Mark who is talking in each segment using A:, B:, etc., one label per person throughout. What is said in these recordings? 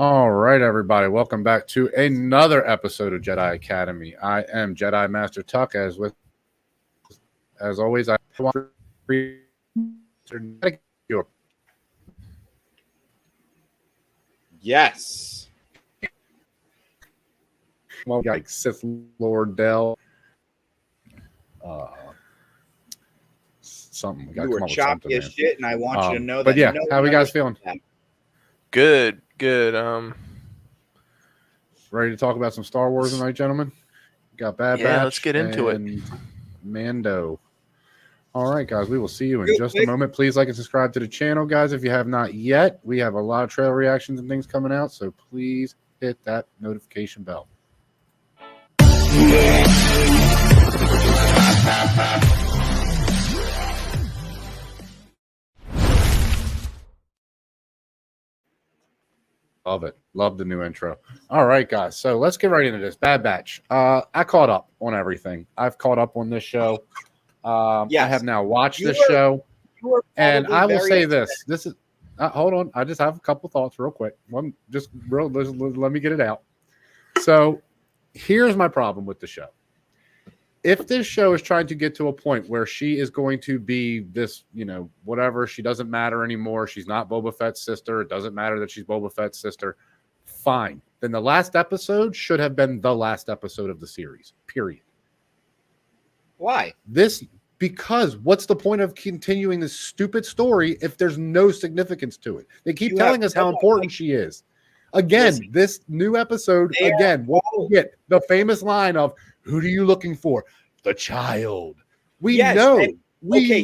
A: All right, everybody. Welcome back to another episode of Jedi Academy. I am Jedi Master Tuck. As always, I want you
B: Yes.
A: like Sith Lord Dell. Something we got to
B: You were
A: come up with
B: choppy
A: something.
B: as shit, and I want you to know that.
A: But yeah, how are you guys feeling?
C: Good.
A: Ready to talk about some Star Wars tonight, gentlemen? Got Bad Batch.
C: Let's get into it.
A: Mando. All right, guys, we will see you in just a moment. Please like and subscribe to the channel, guys, if you have not yet. We have a lot of trailer reactions and things coming out, so please hit that notification bell. Love it. Love the new intro. All right, guys. So let's get right into this. Bad Batch. I caught up on everything. I've caught up on this show.
B: Yes.
A: I have now watched this show. And I will say this. This is hold on. I just have a couple thoughts real quick. Let me get it out. So here's my problem with the show. If this show is trying to get to a point where she is going to be this, whatever, she doesn't matter anymore. She's not Boba Fett's sister. It doesn't matter that she's Boba Fett's sister. Fine. Then the last episode should have been the last episode of the series, period.
B: Why?
A: Because what's the point of continuing this stupid story if there's no significance to it? They keep telling us how important she is. Again, this new episode, what we get, the famous line of, who are you looking for? The child. We know. And
B: they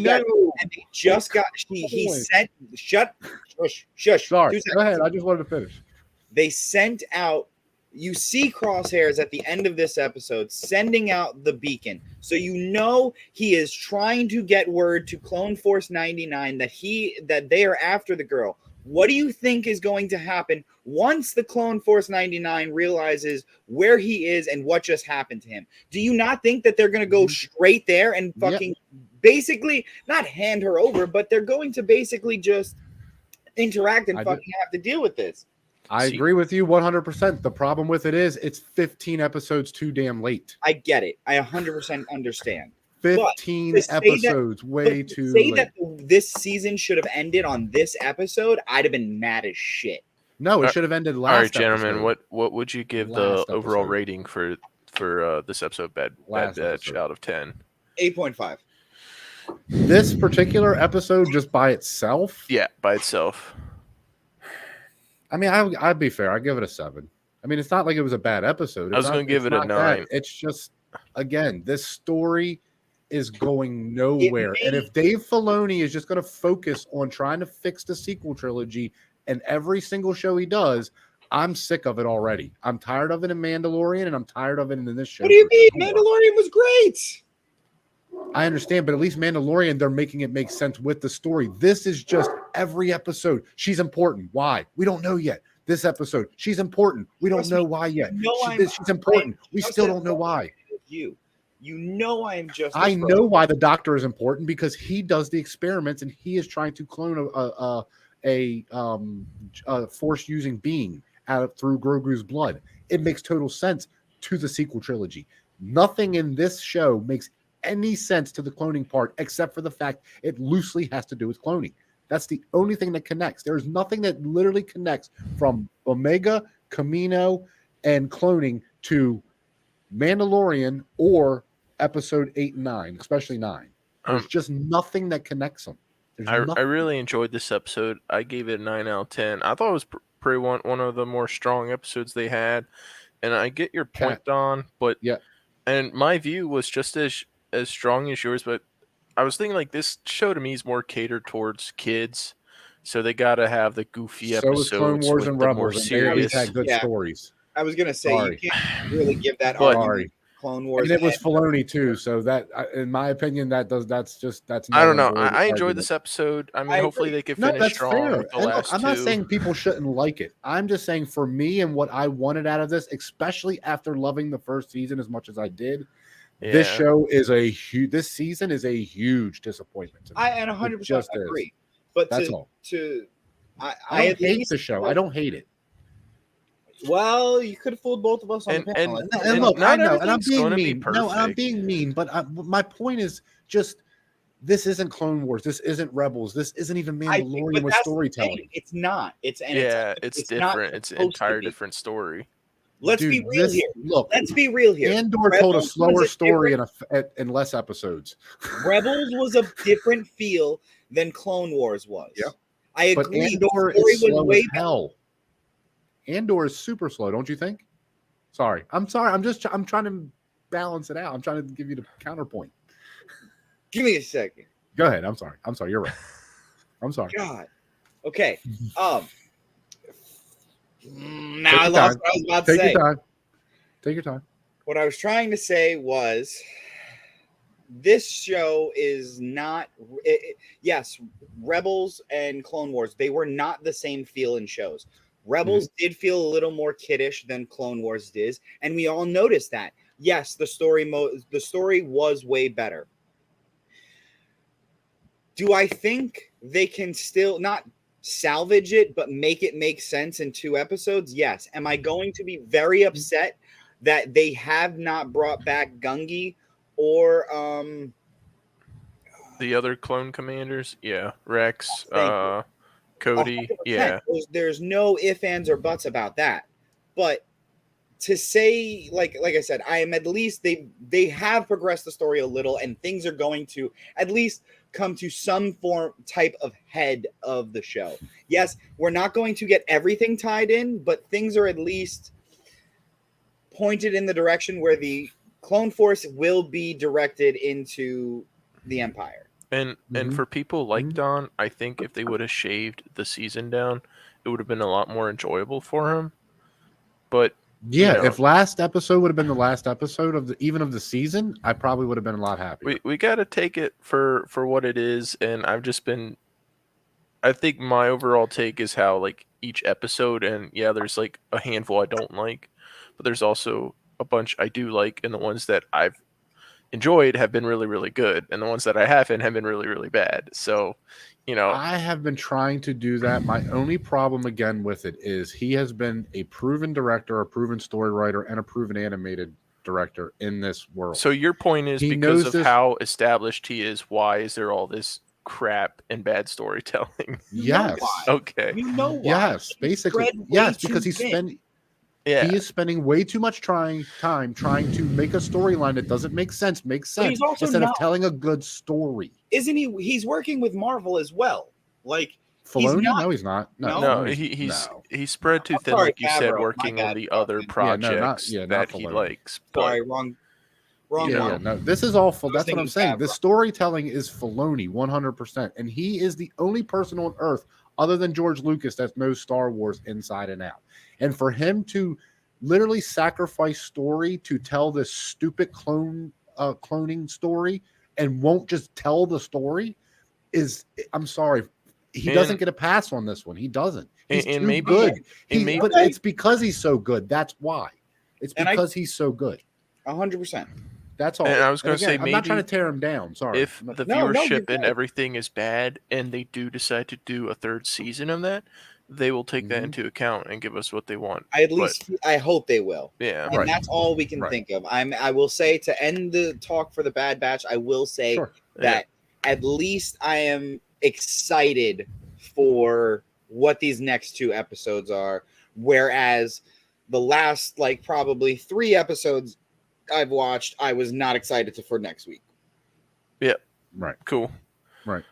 B: just got, he sent, shush.
A: Sorry, go ahead. I just wanted to finish.
B: They sent out, you see Crosshairs at the end of this episode sending out the beacon. So he is trying to get word to Clone Force 99 that they are after the girl. What do you think is going to happen once the Clone Force 99 realizes where he is and what just happened to him? Do you not think that they're going to go straight there and fucking basically not hand her over, but they're going to basically just interact and fucking have to deal with this?
A: I agree with you 100%. The problem with it is it's 15 episodes too damn late.
B: I get it. I 100% understand.
A: 15 episodes, way too late.
B: That this season should have ended on this episode, I'd have been mad as shit.
A: No, it should have ended last.
C: All right, gentlemen,
A: episode.
C: what would you give the overall rating for this episode, Bad Batch, out of 10?
B: 8.5.
A: This particular episode, just by itself?
C: Yeah, by itself.
A: I mean, I'd be fair. I'd give it a 7. I mean, it's not like it was a bad episode.
C: I was going to give it a 9.
A: Bad. It's just, again, this story is going nowhere. And if Dave Filoni is just going to focus on trying to fix the sequel trilogy and every single show he does, I'm sick of it already. I'm tired of it in Mandalorian, and I'm tired of it in this show.
B: What do you mean? Mandalorian was great.
A: I understand, but at least Mandalorian, they're making it make sense with the story. This is just every episode. She's important. Why? We don't know yet. This episode, she's important. We don't know why yet. She's important. We still don't know why. I know why the doctor is important, because he does the experiments and he is trying to clone a force-using being through Grogu's blood. It makes total sense to the sequel trilogy. Nothing in this show makes any sense to the cloning part, except for the fact it loosely has to do with cloning. That's the only thing that connects. There's nothing that literally connects from Omega, Camino, and cloning to Mandalorian or episode 8 and 9, especially 9. There's just nothing that connects them.
C: I really enjoyed this episode. I gave it a 9 out of 10. I thought it was pretty one of the more strong episodes they had. And I get your point, Don, but and my view was just as strong as yours, but I was thinking like this show to me is more catered towards kids. So they got to have the goofy episodes.
A: So Clone Wars and Rebels,
C: more serious.
A: They had good stories.
B: I was going to say, you can't really give that
A: argument.
B: Clone Wars.
A: And it was Filoni too, so that, in my opinion, that's
C: I don't know. I enjoyed this episode. I mean, hopefully they can finish strong
A: fair.
C: with the last
A: I'm
C: two.
A: not saying people shouldn't like it. I'm just saying for me and what I wanted out of this, especially after loving the first season as much as I did, this show is this season is a huge disappointment.
B: I 100% agree. But
A: that's all.
B: I
A: don't hate the show. I don't hate it.
B: Well, you could have fooled both of us on the panel.
A: And look, I know, and I'm being mean. No, I'm being mean, but my point is just this isn't Clone Wars. This isn't Rebels. This isn't even Mandalorian with storytelling.
B: It's not.
C: It's different. It's an entire different story.
B: Let's be real here.
A: Look,
B: let's be real here.
A: Andor told a slower story in less episodes.
B: Rebels was a different feel than Clone Wars was.
A: Yep.
B: I agree.
A: Andor is slow as hell. Andor is super slow, don't you think? Sorry. I'm trying to balance it out. I'm trying to give you the counterpoint.
B: Give me a second.
A: Go ahead. I'm sorry. You're right. I'm sorry.
B: God. Okay. Now I lost what I was about to say.
A: Take your time.
B: What I was trying to say was this show is not yes, Rebels and Clone Wars, they were not the same feel in shows. Rebels did feel a little more kiddish than Clone Wars did, and we all noticed that. Yes, the story was way better. Do I think they can still not salvage it, but make it make sense in 2 episodes? Yes. Am I going to be very upset that they have not brought back Gungi or
C: the other clone commanders? Yeah, Rex, Cody. 100%. Yeah,
B: there's no ifs, ands, or buts about that. But to say, like I said, I am at least they have progressed the story a little, and things are going to at least come to some form type of head of the show. Yes, we're not going to get everything tied in, but things are at least pointed in the direction where the Clone Force will be directed into the Empire.
C: And for people like Don, I think if they would have shaved the season down, it would have been a lot more enjoyable for him. But
A: yeah, if last episode would have been the last episode of the season, I probably would have been a lot happier.
C: We got to take it for what it is, and I think my overall take is how like each episode, and yeah, there's like a handful I don't like, but there's also a bunch I do like, and the ones that I've enjoyed have been really, really good, and the ones that I haven't have been really, really bad. So,
A: I have been trying to do that. My only problem again with it is he has been a proven director, a proven story writer, and a proven animated director in this world.
C: So your point is because of how established he is, why is there all this crap and bad storytelling?
A: Yes.
C: Okay.
B: You know why?
A: Yes, basically. Yes, because he is spending way too much time trying to make a storyline that doesn't make sense, instead of telling a good story.
B: Isn't he? He's working with Marvel as well. Like
A: Filoni? No, he's not.
C: No, he's spread too thin, like you said, working on the other projects that he likes.
B: Sorry, wrong.
A: No, this is all. That's what I'm saying. The storytelling is Filoni 100%, and he is the only person on Earth other than George Lucas that knows Star Wars inside and out. And for him to literally sacrifice story to tell this stupid cloning story and won't just tell the story is, I'm sorry, he doesn't get a pass on this one. He doesn't. He's too good. But it's because he's so good. That's why. It's because he's so good.
B: 100%.
A: That's all.
C: And I was going to say,
A: I'm not trying to tear him down. Sorry.
C: If the viewership and everything is bad, and they do decide to do a 3rd season of that, they will take that into account and give us what they want.
B: I hope they will.
C: Yeah,
B: and that's all we can think of. I will say, to end the talk for the Bad Batch, I will say that at least I am excited for what these next 2 episodes are. Whereas the last probably 3 episodes I've watched, I was not excited for next week.
C: Yeah.
A: Right.
C: Cool.
A: Right.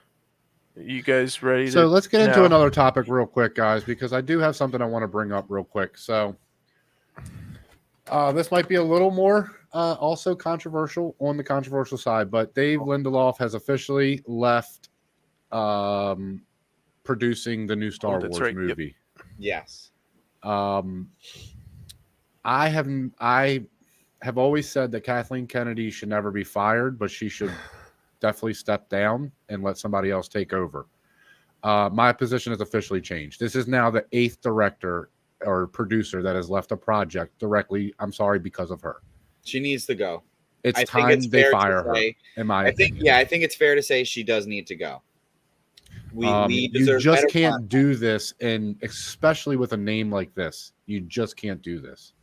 C: You guys ready?
A: So let's get into another topic real quick, guys, because I do have something I want to bring up real quick. So this might be a little more also controversial on the controversial side, but Dave Lindelof has officially left producing the new Star Wars movie.
B: Yep. Yes.
A: I have always said that Kathleen Kennedy should never be fired, but she should definitely step down and let somebody else take over. My position has officially changed. This is now the 8th director or producer that has left a project directly, because of her.
B: She needs to go.
A: It's time they fire her, in my opinion.
B: I think it's fair to say she does need to go. We
A: you just can't do this, and especially with a name like this, you just can't do this.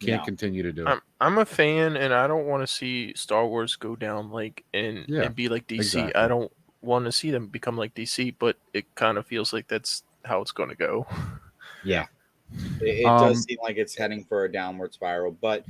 A: You can't continue to do it.
C: I'm a fan, and I don't want to see Star Wars go down and be like DC. Exactly. I don't want to see them become like DC, but it kind of feels like that's how it's going to go.
B: Yeah. It does seem like it's heading for a downward spiral, but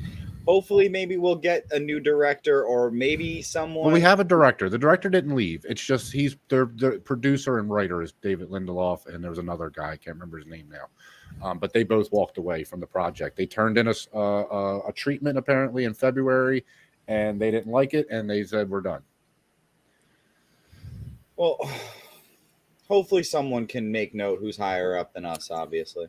B: hopefully maybe we'll get a new director, or maybe someone.
A: Well, we have a director. The director didn't leave. It's just the producer and writer is David Lindelof, and there's another guy. I can't remember his name now. But they both walked away from the project. They turned in a treatment apparently in February, and they didn't like it, and they said, we're done.
B: Well, hopefully someone can make note who's higher up than us, obviously.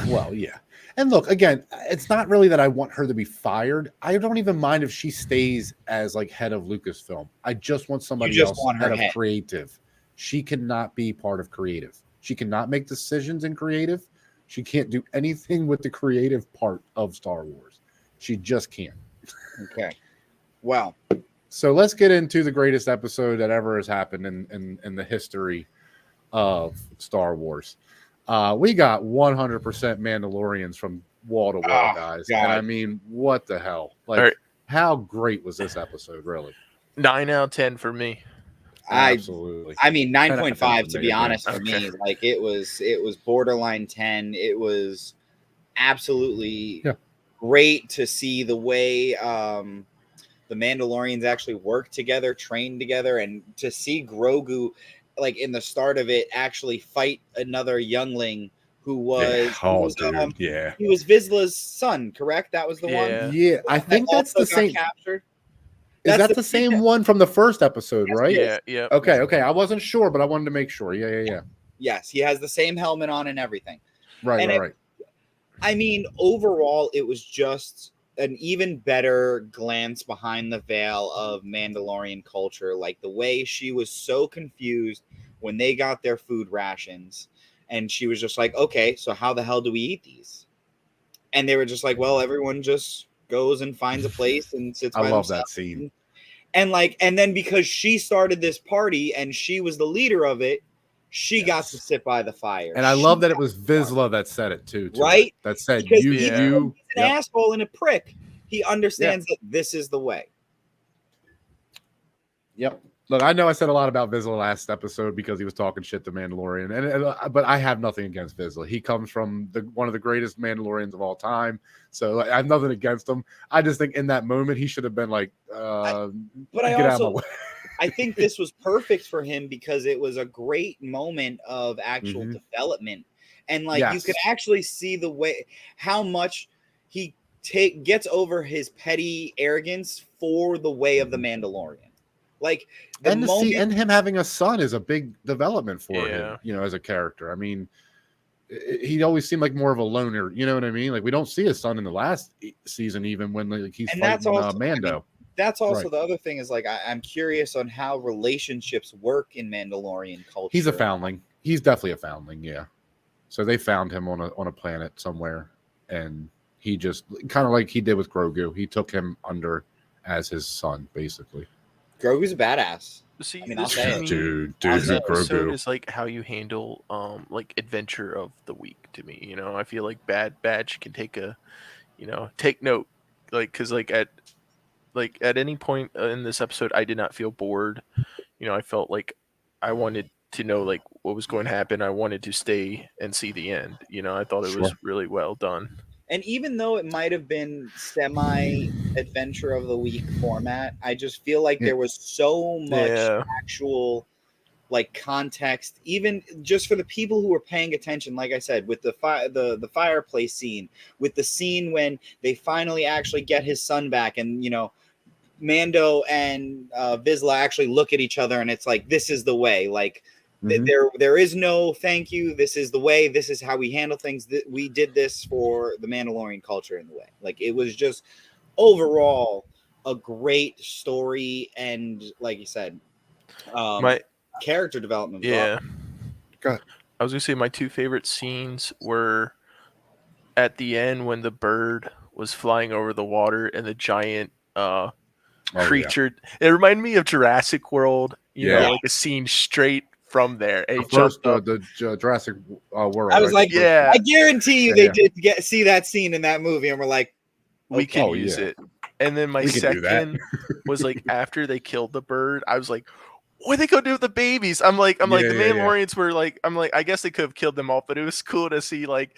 A: Well, yeah. And look, again, it's not really that I want her to be fired. I don't even mind if she stays as like head of Lucasfilm. I just want somebody else head of creative. She cannot be part of creative. She cannot make decisions in creative. She can't do anything with the creative part of Star Wars. She just can't.
B: Okay. Well,
A: so let's get into the greatest episode that ever has happened in the history of Star Wars. We got 100% Mandalorians from wall to wall, guys. God. And I mean, what the hell? Like, how great was this episode, really?
C: 9 out of 10 for me.
A: Absolutely.
B: I mean, 9.5 to be honest for me. Like, it was borderline 10. It was absolutely great to see the way the Mandalorians actually work together, train together, and to see Grogu, like in the start of it, actually fight another youngling who was he was Vizsla's son, correct? That was the one.
A: Yeah, I think that's the same.
B: Captured.
A: Is that the same one from the first episode, right?
C: Yeah.
A: Okay. I wasn't sure, but I wanted to make sure. Yeah.
B: Yes, he has the same helmet on and everything.
A: Right.
B: I mean, overall, it was just an even better glance behind the veil of Mandalorian culture. Like the way she was so confused when they got their food rations, and she was just like, okay, so how the hell do we eat these? And they were just like, well, everyone just goes and finds a place and sits by themselves.
A: I love that scene.
B: And then because she started this party and she was the leader of it, she got to sit by the fire.
A: And I love that it was Vizsla that said it too.
B: Right?
A: That said,
B: because he's an asshole and a prick. He understands that this is the way.
A: Yep. Look, I know I said a lot about Vizsla last episode because he was talking shit to Mandalorian, but I have nothing against Vizsla. He comes from one of the greatest Mandalorians of all time, so I have nothing against him. I just think in that moment he should have been like, "Get out of my way."
B: I think this was perfect for him because it was a great moment of actual development, and you could actually see the way how much he gets over his petty arrogance for the way of the Mandalorian. Like
A: and him having a son is a big development for him, as a character. I mean, he always seemed like more of a loner, you know what I mean? Like we don't see his son in the last season, even when he's fighting Mando.
B: I mean, that's also the other thing is I'm curious on how relationships work in Mandalorian culture.
A: He's a foundling. He's definitely a foundling, yeah. So they found him on a planet somewhere, and he just kind of like he did with Grogu. He took him under as his son, basically.
B: Grogu's a badass.
C: See,
A: dude,
C: Grogu is like how you handle adventure of the week to me. I feel like Bad Batch can take take note, because at any point in this episode, I did not feel bored. I felt like I wanted to know what was going to happen. I wanted to stay and see the end. I thought it was really well done.
B: And even though it might have been semi-adventure of the week format, I just feel like there was so much actual context, even just for the people who were paying attention. Like I said, with the fireplace scene, with the scene when they finally actually get his son back, and Mando and Vizsla actually look at each other, and it's like, this is the way. There is no thank you. This is the way. This is how we handle things. We did this for the Mandalorian culture in the way. It was just overall a great story, and like you said, my character development.
C: Yeah. I was gonna say my two favorite scenes were at the end when the bird was flying over the water and the giant creature. It reminded me of Jurassic World. Like a scene straight from there. And
A: the first, the Jurassic World.
B: I was like,
C: yeah,
B: I guarantee you they did see that scene in that movie, and we're like,
C: we can use it. And then my second was like after they killed the bird, I was like, what are they gonna do with the babies? I'm like, the Mandalorians were like, I guess they could have killed them all, but it was cool to see like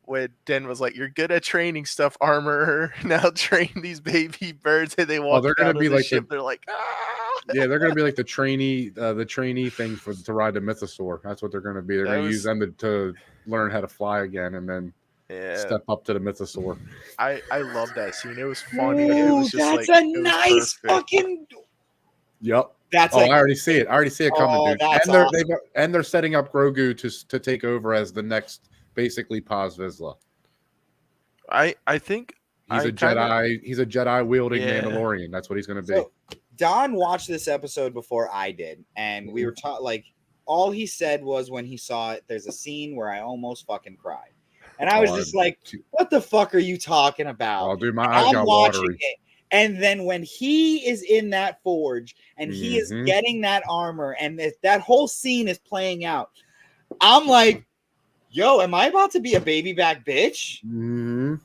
C: when Den was like, you're good at training stuff, armor. Now train these baby birds, and they walk
A: they're gonna be like
C: ship. They're like, ah.
A: Yeah, they're gonna be like the trainee thing to ride the mythosaur. That's what they're gonna be. They're gonna use them to learn how to fly again, and then step up to the mythosaur.
C: I love that scene. It was funny.
B: Ooh,
C: it was just
B: that's
C: like,
B: a nice fucking.
A: Yep.
B: That's
A: I already see it. I already see it coming, dude.
B: That's
A: and they're setting up Grogu to take over as the next, basically, Paz Vizsla.
C: I think
A: he's a Jedi. He's a Jedi wielding Mandalorian. That's what he's going to be.
B: So, Don watched this episode before I did, and we were like, all he said was when he saw it, there's a scene where I almost fucking cried, and I was just like, "What the fuck are you talking about?"
A: Oh, dude, my eyes got watery.
B: And then when he is in that forge and he is getting that armor and that whole scene is playing out, I'm like, yo, am I about to be a baby back bitch? Am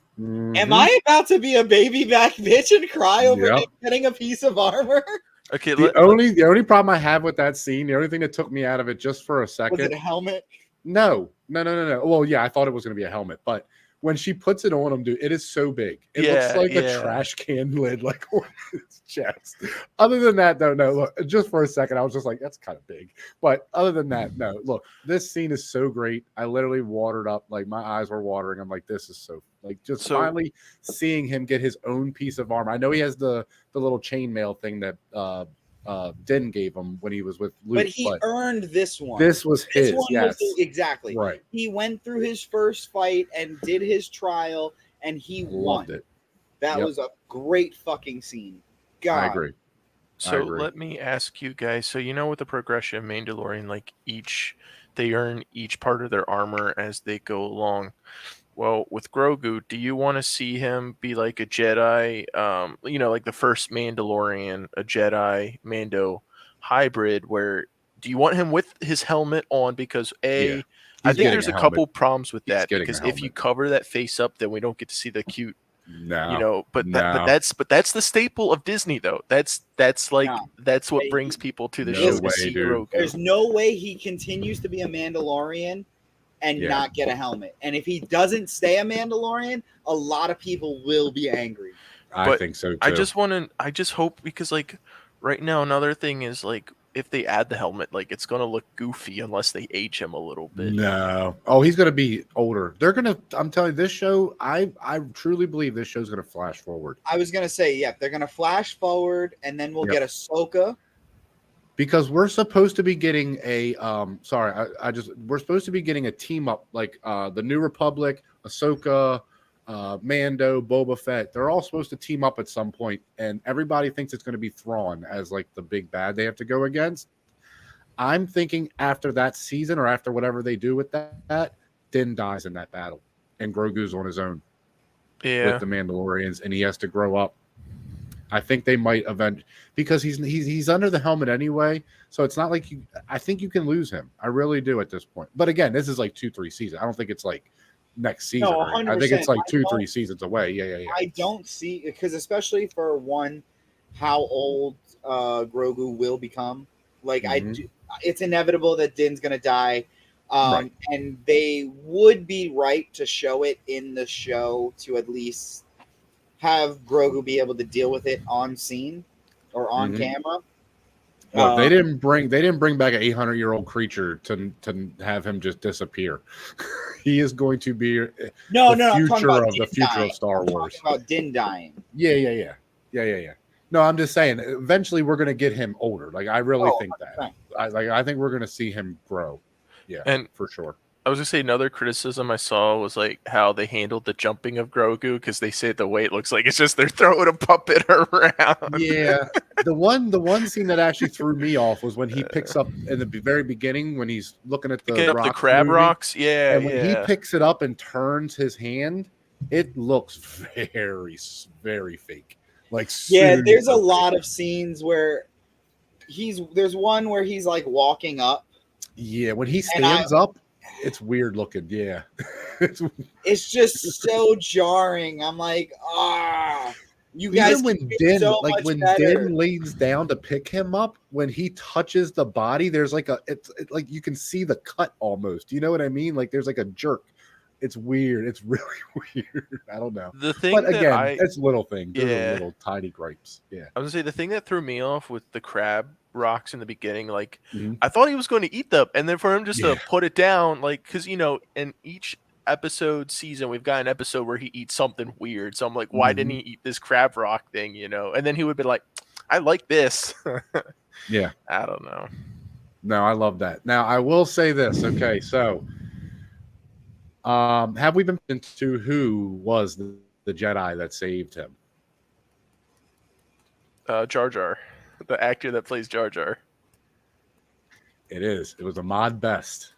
B: I about to be a baby back bitch and cry over getting a piece of armor?
C: Okay.
A: The only problem I have with that scene, the only thing that took me out of it just for a second.
B: Was it a helmet?
A: No. Well, yeah, I thought it was going to be a helmet, but when she puts it on him, dude, it is so big. It looks like a trash can lid, like on his chest. Other than that, though, no, look, just for a second, I was just like, that's kind of big. But other than that, no, look, this scene is so great. I literally watered up, like my eyes were watering. I'm like, this is so, like, finally seeing him get his own piece of armor. I know he has the little chainmail thing that Din gave him when he was with Luke.
B: But he earned this one.
A: This was his.
B: Exactly. Right. He went through his first fight and did his trial, and he won. It. That was a great fucking scene. God.
A: I agree.
C: So let me ask you guys. So you know with the progression of Mandalorian, like they earn each part of their armor as they go along. Well, with Grogu, do you want to see him be like a Jedi, like the first Mandalorian, a Jedi Mando hybrid, where do you want him with his helmet on? Because I think there's a couple problems with that, because if you cover that face up, then we don't get to see the cute, but that's the staple of Disney, though. That's what brings people to the show to see Grogu.
B: There's no way he continues to be a Mandalorian and not get a helmet. And if he doesn't stay a Mandalorian, a lot of people will be angry.
A: I think so too.
C: I just hope, because like right now, another thing is like if they add the helmet, like it's gonna look goofy unless they age him a little bit.
A: No. Oh, he's gonna be older. I'm telling you, this show, I truly believe this show's gonna flash forward.
B: I was gonna say, they're gonna flash forward, and then we'll get Ahsoka.
A: Because we're supposed to be getting we're supposed to be getting a team up, like the New Republic, Ahsoka, Mando, Boba Fett. They're all supposed to team up at some point, and everybody thinks it's going to be Thrawn as like the big bad they have to go against. I'm thinking after that season, or after whatever they do with that, Din dies in that battle, and Grogu's on his own with the Mandalorians, and he has to grow up. I think they might because he's under the helmet anyway, so it's not like I think you can lose him. I really do at this point. But again, this is like 2-3 seasons. I don't think it's like next season. No, I think it's like 2-3 seasons away. Yeah.
B: I don't see, because especially for how old Grogu will become. Like it's inevitable that Din's gonna die. And they would be right to show it in the show to at least have Grogu be able to deal with it on scene or on camera.
A: Well, they didn't bring back an 800-year-old creature to have him just disappear. He is going to be the future of Star Wars.
B: I'm talking about Din dying.
A: Yeah. No, I'm just saying. Eventually, we're going to get him older. Like I really think that. I think we're going to see him grow. Yeah, and for sure.
C: I was gonna say another criticism I saw was like how they handled the jumping of Grogu, because they say the way it looks like it's just they're throwing a puppet around.
A: Yeah, the one scene that actually threw me off was when he picks up in the very beginning when he's looking at the
C: crab rocks. Yeah,
A: and when he picks it up and turns his hand, it looks very, very fake. Like
B: there's a lot of scenes where there's one where he's like walking up
A: Yeah, when he stands up, it's weird looking. Yeah.
B: It's just so jarring. I'm like, you guys
A: even when
B: Din, so like
A: when
B: better.
A: Din leans down to pick him up, when he touches the body, there's like it's like you can see the cut almost. You know what I mean? Like there's like a jerk. It's weird. It's really weird. I don't know.
C: The thing
A: but again,
C: that
A: it's little things. Those are
C: yeah,
A: little tiny gripes. Yeah.
C: I was gonna say the thing that threw me off with the crab rocks in the beginning, like
A: Mm-hmm.
C: I thought he was going to eat them, and then for him just
A: Yeah.
C: to put it down, like because in each episode season we've got an episode where he eats something weird. So I'm like, why didn't he eat this crab rock thing? And then he would be like, I like this.
A: Yeah.
C: I don't know.
A: No, I love that. Now I will say this. Okay, so have we been into who was the Jedi that saved him?
C: Jar Jar, the actor that plays Jar Jar.
A: It is. It was Ahmad Best.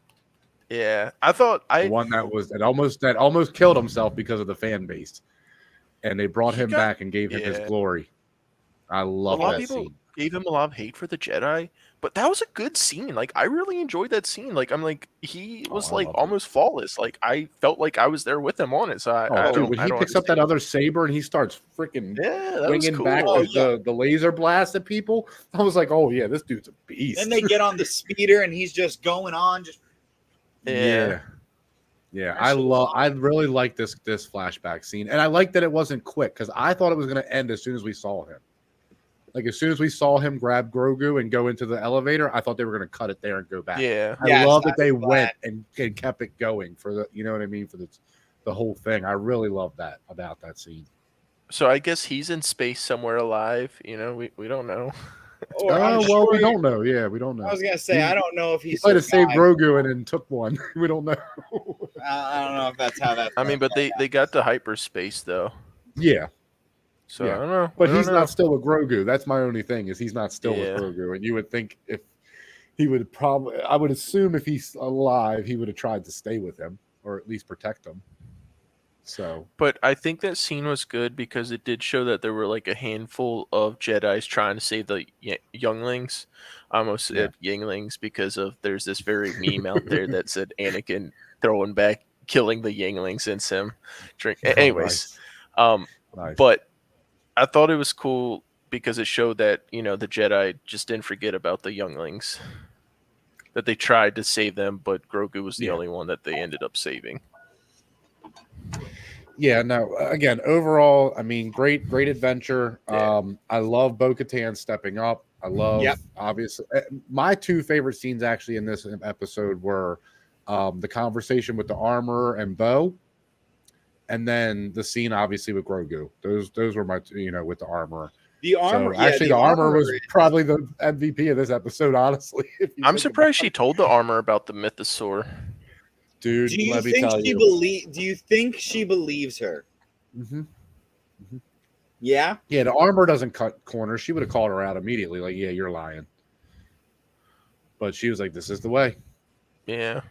C: Yeah, I thought
A: the one that almost killed himself because of the fan base, and they brought him back and gave him his glory. I love that scene. A lot of people
C: gave him a lot of hate for the Jedi, but that was a good scene. Like I really enjoyed that scene. Like I'm like he was like almost flawless. Like I felt like I was there with him on it. So
A: when he picks up that other saber and he starts freaking winging
C: cool.
A: back with the laser blast at people, I was like, oh yeah, this dude's a beast.
B: Then they get on the speeder and he's just going on. Just
A: yeah. I really like this flashback scene, and I like that it wasn't quick because I thought it was going to end as soon as we saw him. Like as soon as we saw him grab Grogu and go into the elevator, I thought they were going to cut it there and go back.
C: Yeah,
A: I love that they went and kept it going for the, you know what I mean, for the whole thing. I really love that about that scene.
C: So I guess he's in space somewhere alive. We don't know.
A: We don't know. Yeah, we don't know.
B: I was gonna say I don't know if he
A: might have saved Grogu and then took one. We don't know.
B: I don't know if that's how that.
C: I mean, but they got to hyperspace though.
A: Yeah.
C: So I don't know.
A: But he's not still with Grogu. That's my only thing is he's not still with Grogu. And you would think if he would I would assume if he's alive, he would have tried to stay with him or at least protect him. So,
C: but I think that scene was good because it did show that there were like a handful of Jedis trying to save the younglings. I almost said Yinglings because there's this very meme out there that said Anakin throwing back, killing the Yinglings since him drink. Anyways,
A: nice.
C: But I thought it was cool because it showed that the Jedi just didn't forget about the younglings. That they tried to save them, but Grogu was the only one that they ended up saving.
A: Yeah, no, again, overall, I mean, great adventure. I love Bo-Katan stepping up. I love, obviously, my two favorite scenes actually in this episode were the conversation with the armorer and Bo, and then the scene, obviously, with Grogu. Those were my, with the armorer.
B: The armor,
A: so, actually, the armor was probably the MVP of this episode, honestly.
C: I'm surprised she told the armor about the mythosaur.
A: Dude,
B: do you think she believes her?
A: Mm-hmm. Mm-hmm.
B: Yeah.
A: Yeah, the armor doesn't cut corners. She would have called her out immediately, like, "Yeah, you're lying." But she was like, "This is the way."
C: Yeah.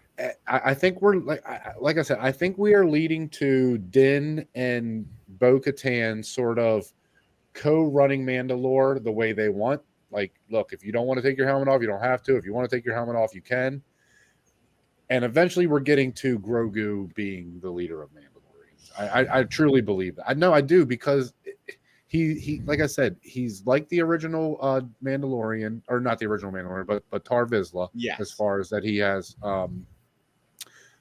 A: I think we're like I said, I think we are leading to Din and Bo-Katan sort of co-running Mandalore the way they want. Like, look, if you don't want to take your helmet off, you don't have to. If you want to take your helmet off, you can. And eventually we're getting to Grogu being the leader of Mandalorians. I truly believe that. I know I do because he like I said, he's like the original Mandalorian, or not the original Mandalorian, but Tar Vizsla.
B: Yes.
A: As far as that he has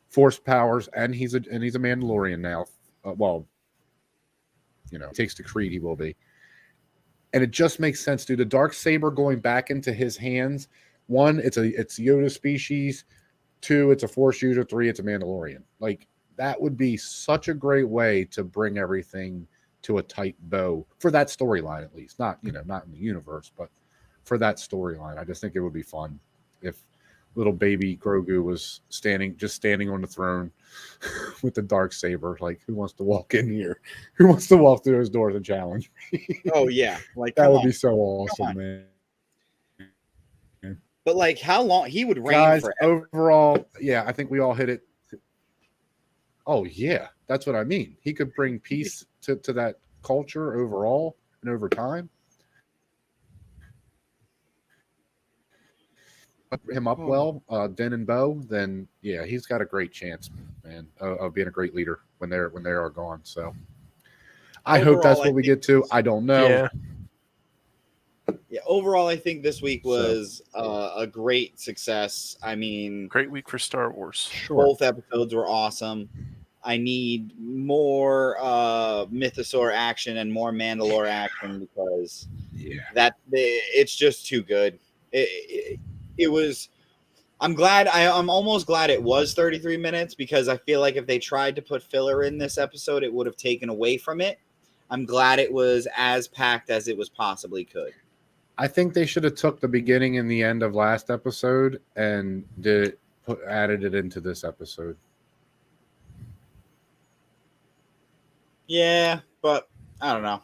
A: force powers and he's a Mandalorian now. Takes the creed, he will be. And it just makes sense, dude. The dark saber going back into his hands. One, it's Yoda species. 2, it's a Force user. 3, it's a Mandalorian. Like, that would be such a great way to bring everything to a tight bow for that storyline, at least. Not in the universe, but for that storyline. I just think it would be fun if little baby Grogu was standing on the throne with the dark saber. Like, who wants to walk in here? Who wants to walk through those doors and challenge?
B: Oh yeah, like
A: that would be so awesome, man.
B: But like, how long he would reign
A: Guys,
B: forever.
A: Overall, yeah, I think we all hit it. Oh yeah, that's what I mean. He could bring peace to that culture overall and over time. him up well, Din and Bo, then yeah, he's got a great chance, man, of being a great leader when they are gone. So I hope that's what we get to. I don't know.
B: Yeah. Overall, I think this week was a great success. I mean,
C: great week for Star Wars.
A: Sure.
B: Both episodes were awesome. I need more Mythosaur action and more Mandalore action because it's just too good. It was. I'm glad. I'm almost glad it was 33 minutes because I feel like if they tried to put filler in this episode, it would have taken away from it. I'm glad it was as packed as it was possibly could.
A: I think they should have took the beginning and the end of last episode and added it into this episode.
B: Yeah, but I don't know.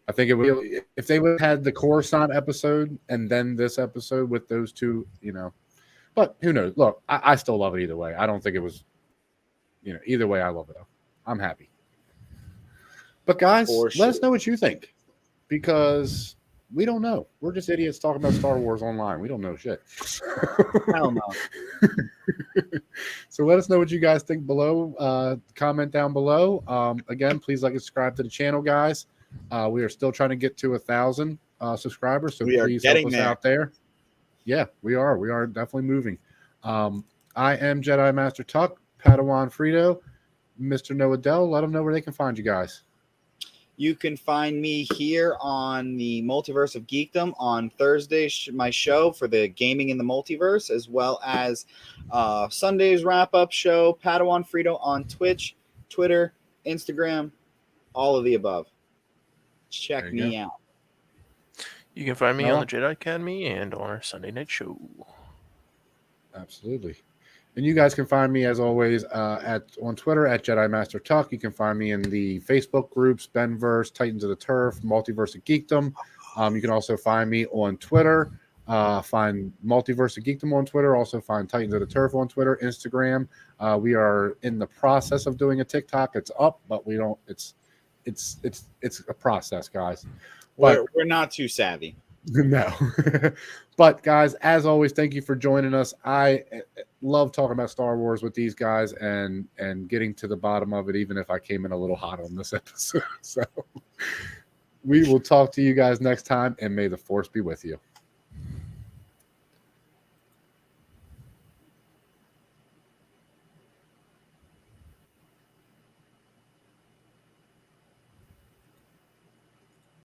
A: I think it would, if they would have had the Coruscant episode and then this episode with those two, but who knows? Look, I still love it either way. I don't think it was, either way, I love it. I'm happy. But guys, let us know what you think because we don't know. We're just idiots talking about Star Wars online. We don't know shit.
B: Hell no.
A: So let us know what you guys think below. Comment down below. Again, please like and subscribe to the channel, guys. We are still trying to get to 1,000 subscribers, so please help us out there. Yeah, we are. We are definitely moving. I am Jedi Master Tuck, Padawan Frito, Mr. Noah Dell. Let them know where they can find you guys.
B: You can find me here on the Multiverse of Geekdom on Thursday, my show for the Gaming in the Multiverse, as well as Sunday's wrap-up show, Padawan Frito on Twitch, Twitter, Instagram, all of the above. Check me out.
C: You can find me on the Jedi Academy and on our Sunday night show.
A: Absolutely. And you guys can find me, as always, on Twitter at Jedi Master Tuck. You can find me in the Facebook groups, Benverse, Titans of the Turf, Multiverse of Geekdom. You can also find me on Twitter. Find Multiverse of Geekdom on Twitter. Also find Titans of the Turf on Twitter, Instagram. We are in the process of doing a TikTok. It's up, but we don't. It's a process, guys.
B: We're not too savvy.
A: No. But guys, as always, thank you for joining us. I love talking about Star Wars with these guys and getting to the bottom of it, even if I came in a little hot on this episode. So we will talk to you guys next time, and may the Force be with you.